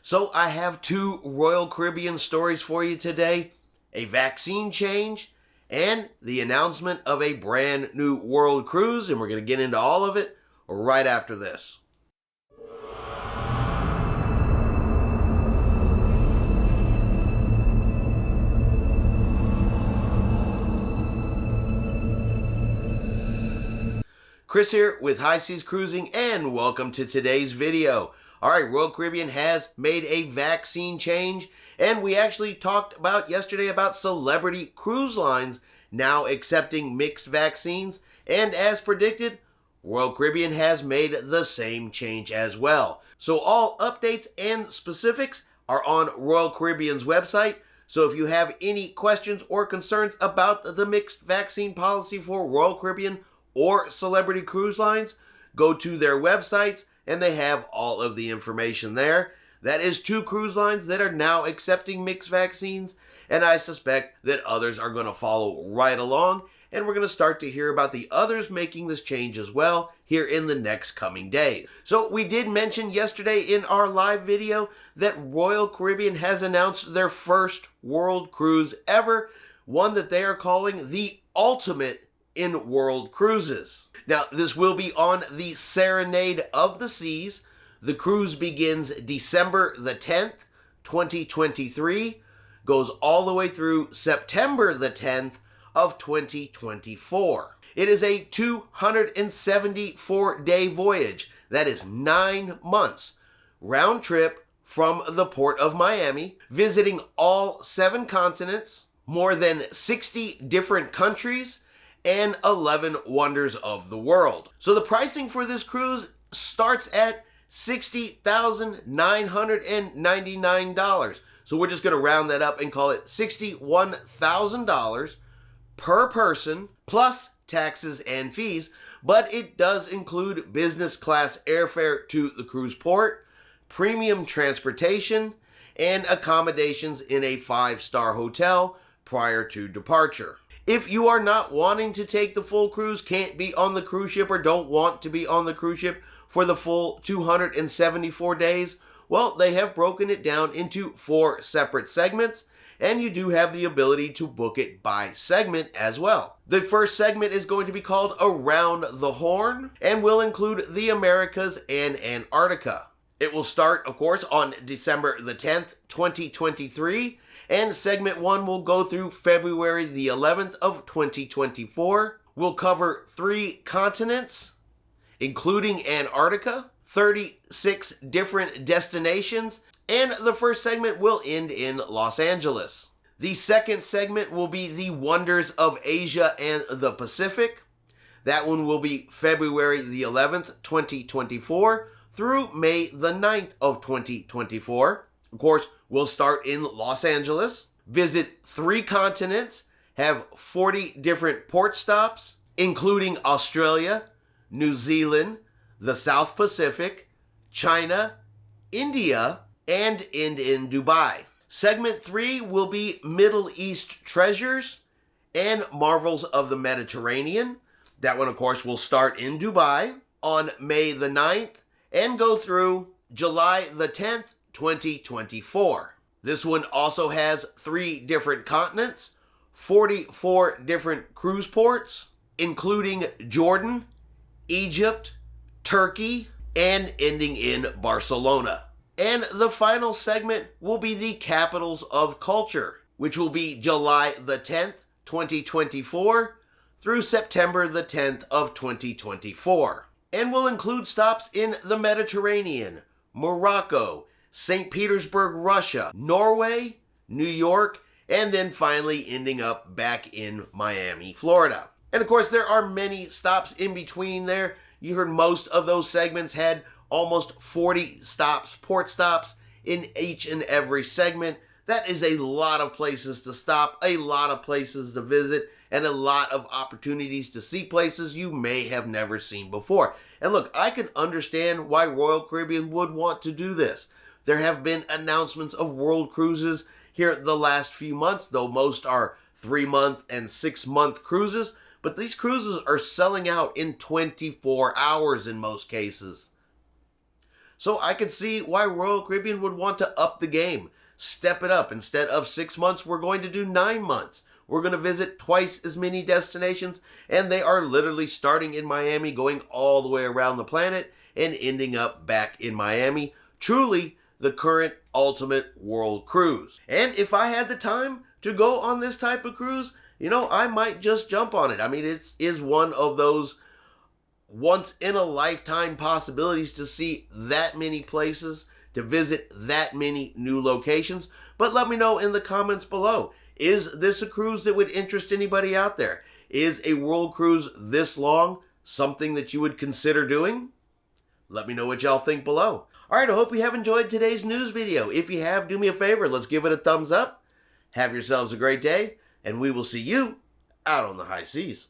So I have two Royal Caribbean stories for you today, a vaccine change and the announcement of a brand new world cruise, and we're going to get into all of it right after this. Chris here with High Seas Cruising, and welcome to today's video. Alright, Royal Caribbean has made a vaccine change, and we actually talked about yesterday about Celebrity Cruise Lines now accepting mixed vaccines, and as predicted, Royal Caribbean has made the same change as well. So all updates and specifics are on Royal Caribbean's website, so if you have any questions or concerns about the mixed vaccine policy for Royal Caribbean or Celebrity Cruise Lines, go to their websites and they have all of the information there. That is two cruise lines that are now accepting mixed vaccines, and I suspect that others are going to follow right along, and we're going to start to hear about the others making this change as well here in the next coming days. So we did mention yesterday in our live video that Royal Caribbean has announced their first world cruise ever, one that they are calling the Ultimate in World Cruises. Now, this will be on the Serenade of the Seas. The cruise begins December the 10th, 2023, goes all the way through September the 10th of 2024. It is a 274-day voyage. That is 9 months, round trip from the port of Miami, visiting all 7 continents, more than 60 different countries, and 11 wonders of the world. So the pricing for this cruise starts at $60,999. So we're just going to round that up and call it $61,000 per person, plus taxes and fees, but it does include business class airfare to the cruise port, premium transportation, and accommodations in a 5-star hotel prior to departure. If you are not wanting to take the full cruise, can't be on the cruise ship, or don't want to be on the cruise ship for the full 274 days, well, they have broken it down into 4 separate segments, and you do have the ability to book it by segment as well. The first segment is going to be called Around the Horn, and will include the Americas and Antarctica. It will start, of course, on December the 10th, 2023, and segment 1 will go through February the 11th of 2024. We'll cover 3 continents, including Antarctica, 36 different destinations, and the first segment will end in Los Angeles. The second segment will be the Wonders of Asia and the Pacific. That one will be February the 11th, 2024 through May the 9th of 2024. Of course, we'll start in Los Angeles, visit 3 continents, have 40 different port stops, including Australia, New Zealand, the South Pacific, China, India, and end in Dubai. Segment 3 will be Middle East Treasures and Marvels of the Mediterranean. That one, of course, will start in Dubai on May the 9th and go through July the 10th, 2024. This one also has 3 different continents, 44 different cruise ports, including Jordan, Egypt, Turkey, and ending in Barcelona. And the final segment will be the Capitals of Culture, which will be July the 10th, 2024 through September the 10th of 2024. And will include stops in the Mediterranean, Morocco, St. Petersburg, Russia, Norway, New York, and then finally ending up back in Miami, Florida. And of course, there are many stops in between there. You heard most of those segments had almost 40 stops, port stops, in each and every segment. That is a lot of places to stop, a lot of places to visit, and a lot of opportunities to see places you may have never seen before. And look, I can understand why Royal Caribbean would want to do this. There have been announcements of world cruises here the last few months, though most are 3-month and 6-month cruises, but these cruises are selling out in 24 hours in most cases. So I could see why Royal Caribbean would want to up the game, step it up. Instead of 6 months, we're going to do 9 months. We're going to visit twice as many destinations, and they are literally starting in Miami, going all the way around the planet, and ending up back in Miami. Truly the current ultimate world cruise. And if I had the time to go on this type of cruise, I might just jump on it. I mean, it is one of those once in a lifetime possibilities to see that many places, to visit that many new locations. But let me know in the comments below. Is this a cruise that would interest anybody out there? Is a world cruise this long something that you would consider doing? Let me know what y'all think below. Alright, I hope you have enjoyed today's news video. If you have, do me a favor, let's give it a thumbs up. Have yourselves a great day, and we will see you out on the high seas.